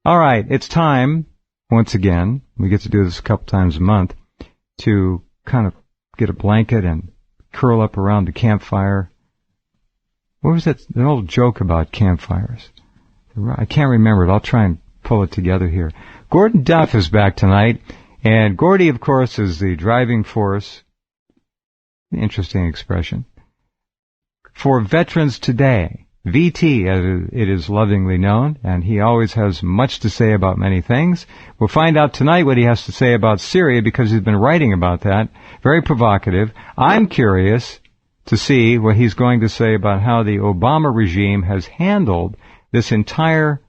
All right, it's time, once again, we get to do this a couple times a month, to kind of get a blanket and curl up around the campfire. What was that, an old joke about campfires? I can't remember it. I'll try and pull it together here. Gordon Duff is back tonight, and Gordy, of course, is the driving force, interesting expression, for Veterans Today. VT, as it is lovingly known, and he always has much to say about many things. We'll find out tonight what he has to say about Syria, because he's been writing about that. Very provocative. I'm curious to see what he's going to say about how the Obama regime has handled this entire,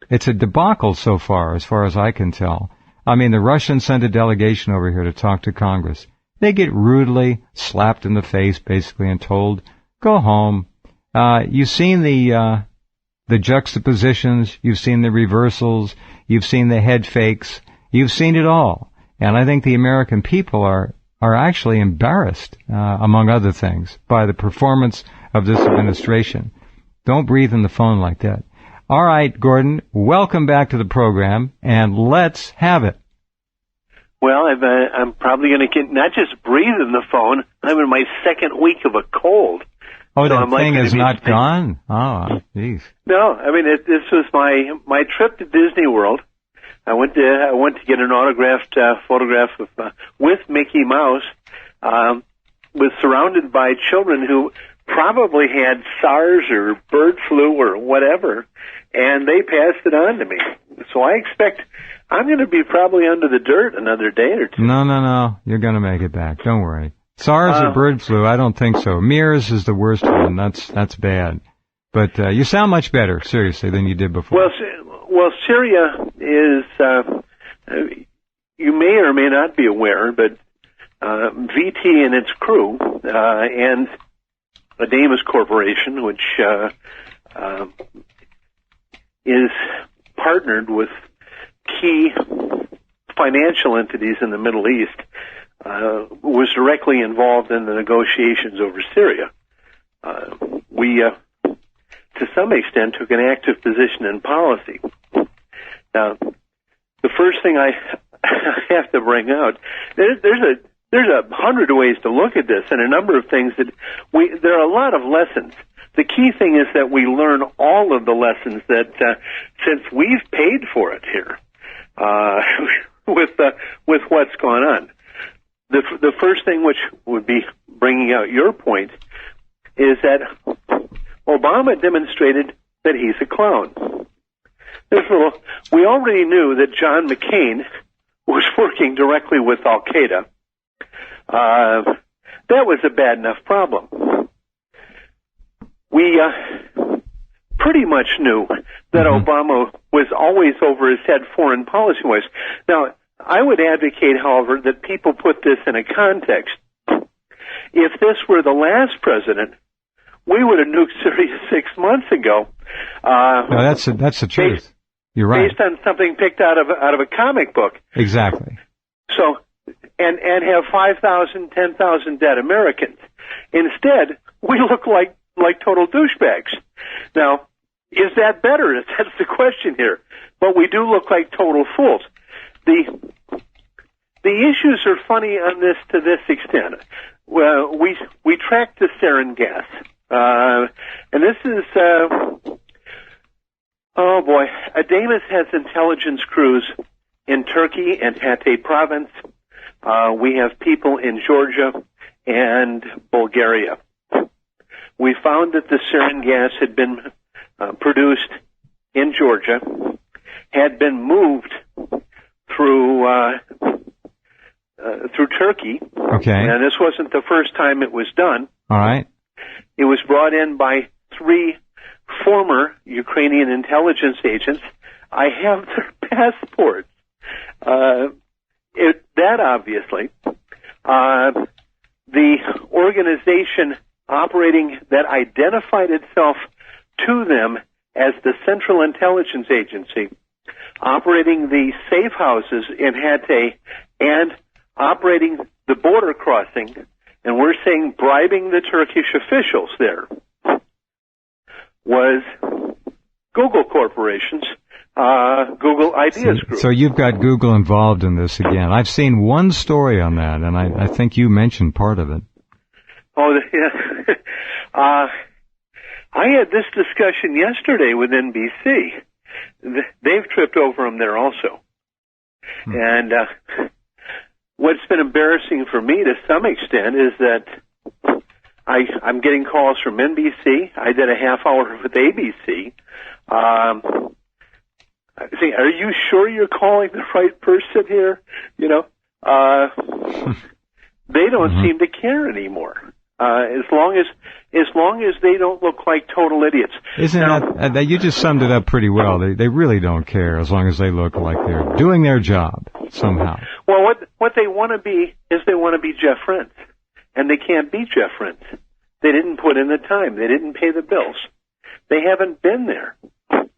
it's a debacle so far as I can tell. I mean, the Russians sent a delegation over here to talk to Congress. They get rudely slapped in the face, basically, and told, go home. You've seen the juxtapositions, you've seen the reversals, you've seen the head fakes, you've seen it all. And I think the American people are actually embarrassed, among other things, by the performance of this administration. Don't breathe in the phone like that. All right, Gordon, welcome back to the program, and let's have it. Well, I'm probably going to get, not just breathe in the phone, I'm in my second week of a cold. Oh, so that thing is not gone? Oh, jeez. No, I mean, this was my trip to Disney World. I went to get an autographed photograph with Mickey Mouse. Was surrounded by children who probably had SARS or bird flu or whatever, and they passed it on to me. So I expect I'm going to be probably under the dirt another day or two. No. You're going to make it back. Don't worry. SARS or bird flu? I don't think so. MERS is the worst one. That's bad. But you sound much better, seriously, than you did before. Well, Syria is, you may or may not be aware, but VT and its crew and a Damas Corporation, which is partnered with key financial entities in the Middle East, was directly involved in the negotiations over Syria. We, to some extent, took an active position in policy. Now, the first thing I have to bring out, there's 100 ways to look at this, and a number of things that there are a lot of lessons. The key thing is that we learn all of the lessons that, since we've paid for it here, with what's gone on. The first thing, which would be bringing out your point, is that Obama demonstrated that he's a clown. We already knew that John McCain was working directly with Al-Qaeda. That was a bad enough problem. We pretty much knew that Obama was always over his head foreign policy-wise. Now, I would advocate, however, that people put this in a context. If this were the last president, we would have nuked Syria 6 months ago. No, that's the truth. You're right. Based on something picked out of a comic book. Exactly. So, and have 5,000, 10,000 dead Americans. Instead, we look like total douchebags. Now, is that better? That's the question here. But we do look like total fools. The issues are funny on this to this extent. Well, we tracked the sarin gas, and this is oh boy. Damas has intelligence crews in Turkey and Hatay province. We have people in Georgia and Bulgaria. We found that the sarin gas had been produced in Georgia, had been moved through Turkey. Okay. And this wasn't the first time it was done. All right. It was brought in by 3 former Ukrainian intelligence agents. I have their passports. That obviously, the organization operating that identified itself to them as the Central Intelligence Agency, operating the safe houses in Hatay and operating the border crossing, and we're saying bribing the Turkish officials there, was Google corporations Google Ideas Group. So you've got Google involved in this again. I've seen one story on that, and I think you mentioned part of it. Oh, yeah. I had this discussion yesterday with NBC. They've tripped over them there also. And what's been embarrassing for me to some extent is that I'm getting calls from NBC. I did a half hour with ABC. I say, are you sure you're calling the right person here? You know, they don't seem to care anymore. As long as they don't look like total idiots. Isn't that you just summed it up pretty well? They really don't care as long as they look like they're doing their job somehow. Well, what they want to be is they want to be Jeff Rense, and they can't be Jeff Rense. They didn't put in the time. They didn't pay the bills. They haven't been there.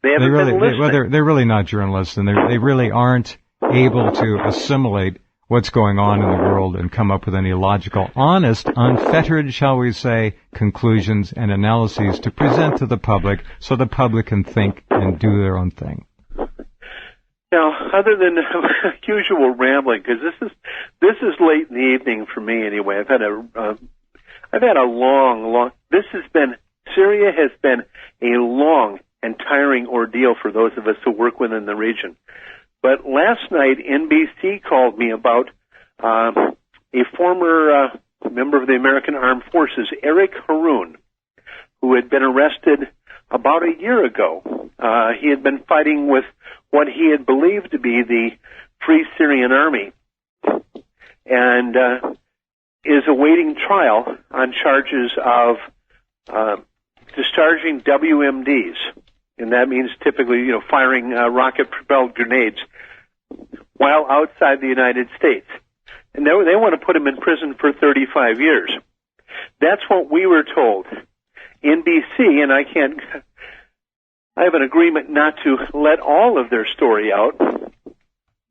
They haven't been listening. They're really not journalists, and they really aren't able to assimilate what's going on in the world and come up with any logical, honest, unfettered, shall we say, conclusions and analyses to present to the public so the public can think and do their own thing. Now, other than usual rambling, because this is late in the evening for me anyway. I've had a long. Syria has been a long and tiring ordeal for those of us who work within the region. But last night, NBC called me about a former member of the American Armed Forces, Eric Haroun, who had been arrested about a year ago. He had been fighting with what he had believed to be the Free Syrian Army and is awaiting trial on charges of discharging WMDs. And that means typically, firing rocket-propelled grenades while outside the United States. And they want to put him in prison for 35 years. That's what we were told. NBC, and I have an agreement not to let all of their story out,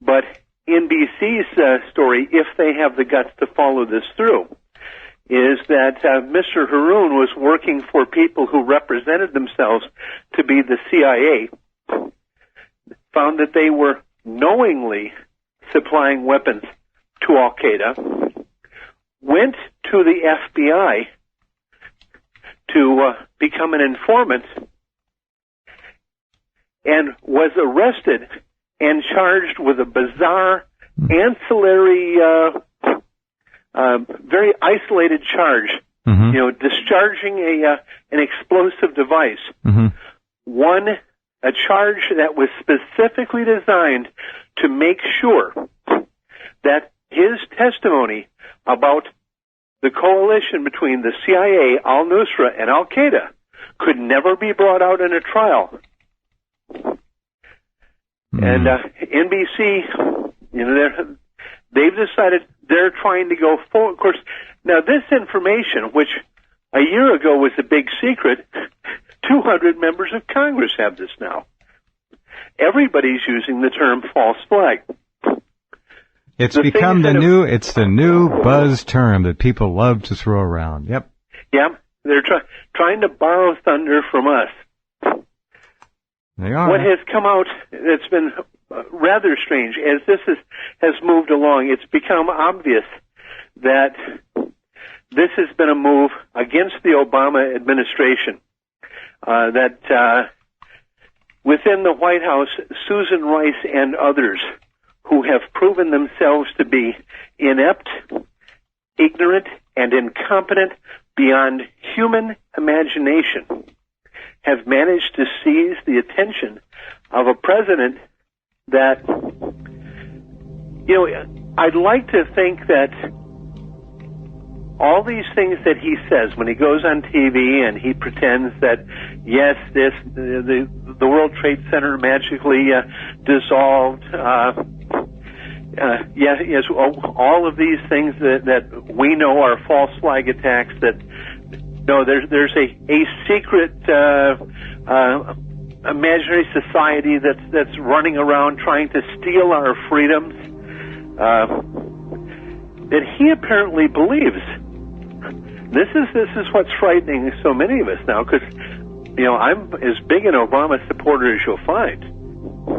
but NBC's story, if they have the guts to follow this through, is that Mr. Haroun was working for people who represented themselves to be the CIA, found that they were knowingly supplying weapons to Al-Qaeda, went to the FBI to become an informant, and was arrested and charged with a bizarre ancillary very isolated charge, discharging an explosive device. A charge that was specifically designed to make sure that his testimony about the coalition between the CIA, al-Nusra, and Al-Qaeda could never be brought out in a trial. And NBC, they've decided they're trying to go forward. Of course, now this information, which a year ago was a big secret, 200 members of Congress have this now. Everybody's using the term false flag. It's become the new buzz term that people love to throw around. Yep. Yeah, they're trying to borrow thunder from us. They are. What has come out, it's been rather strange. As this has moved along, it's become obvious that this has been a move against the Obama administration. That within the White House, Susan Rice and others who have proven themselves to be inept, ignorant, and incompetent beyond human imagination have managed to seize the attention of a president that, I'd like to think that all these things that he says when he goes on TV and he pretends that, yes, the World Trade Center magically dissolved, yes, all of these things that we know are false flag attacks, that no, there's a secret imaginary society that's running around trying to steal our freedoms, that he apparently believes. This is what's frightening so many of us now, because I'm as big an Obama supporter as you'll find.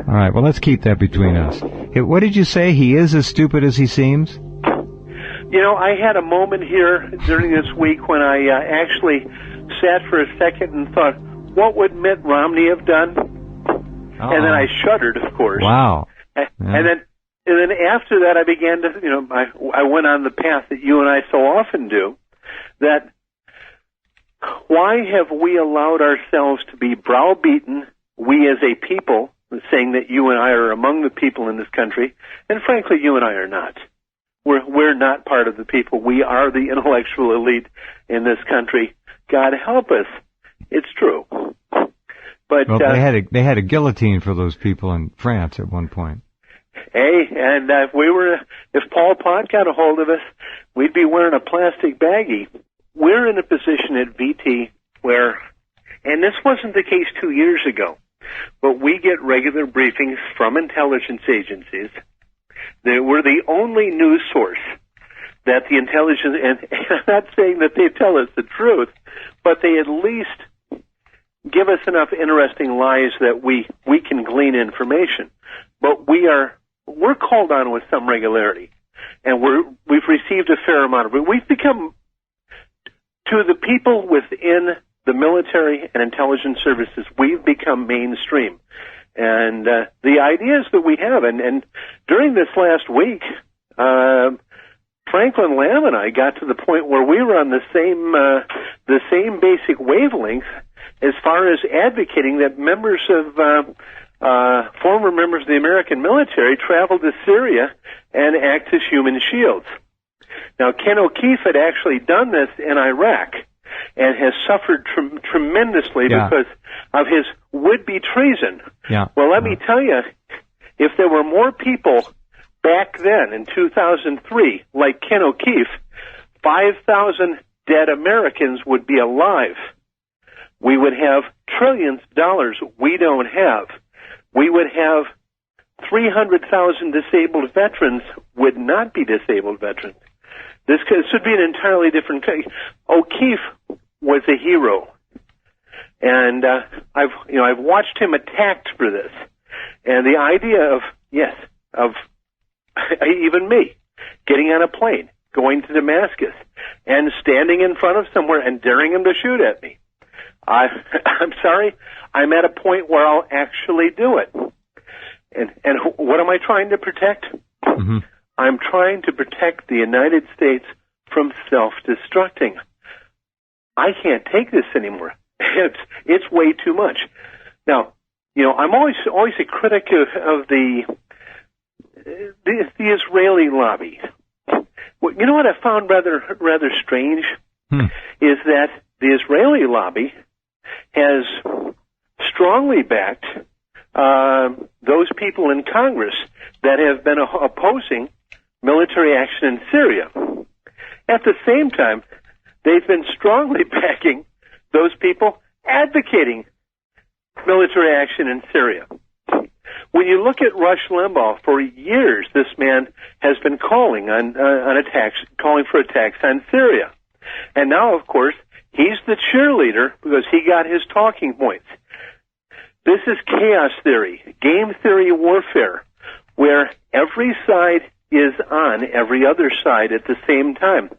All right, well, let's keep that between us. Hey, what did you say? He is as stupid as he seems? You know, I had a moment here during this week when I actually sat for a second and thought, what would Mitt Romney have done? Uh-oh. And then I shuddered, of course. Wow. And then after that, I began to, I went on the path that you and I so often do, that why have we allowed ourselves to be browbeaten, we as a people, saying that you and I are among the people in this country, and frankly, you and I are not. We're not part of the people. We are the intellectual elite in this country. God help us. It's true. But well, they had a guillotine for those people in France at one point. Hey, and if Paul Pot got a hold of us, we'd be wearing a plastic baggie. We're in a position at VT where, and this wasn't the case 2 years ago, but we get regular briefings from intelligence agencies. We're the only news source that the intelligence, and I'm not saying that they tell us the truth, but they at least give us enough interesting lies that we can glean information. But we're called on with some regularity, and we've received a fair amount of it. We've become, to the people within the military and intelligence services, we've become mainstream. And the ideas that we have, and during this last week, Franklin Lamb and I got to the point where we were on the same basic wavelength as far as advocating that members of former members of the American military travel to Syria and act as human shields. Now, Ken O'Keefe had actually done this in Iraq and has suffered tremendously because of his would-be treason. Yeah. Well, let me tell you, if there were more people back then in 2003 like Ken O'Keefe, 5,000 dead Americans would be alive. We would have trillions of dollars we don't have. We would have 300,000 disabled veterans would not be disabled veterans. This would be an entirely different case. O'Keefe was a hero, and I've watched him attacked for this. And the idea of even me getting on a plane, going to Damascus, and standing in front of somewhere and daring him to shoot at me. I'm sorry, I'm at a point where I'll actually do it. And what am I trying to protect? Mm-hmm. I'm trying to protect the United States from self-destructing. I can't take this anymore. It's way too much. Now, I'm always a critic of the Israeli lobby. Well, you know what I found rather strange is that the Israeli lobby has strongly backed those people in Congress that have been opposing military action in Syria. At the same time, they've been strongly backing those people advocating military action in Syria. When you look at Rush Limbaugh, for years this man has been calling for attacks on Syria. And now, of course, he's the cheerleader because he got his talking points. This is chaos theory, game theory warfare, where every side is on every other side at the same time.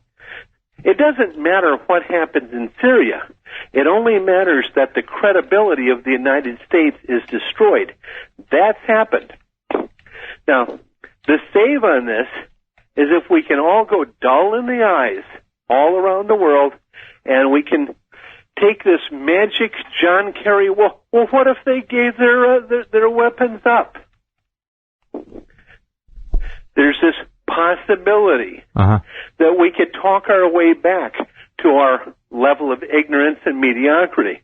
It doesn't matter what happens in Syria. It only matters that the credibility of the United States is destroyed. That's happened. Now, the save on this is if we can all go dull in the eyes all around the world, and we can take this magic John Kerry, well, what if they gave their weapons up? There's this possibility that we could talk our way back to our level of ignorance and mediocrity.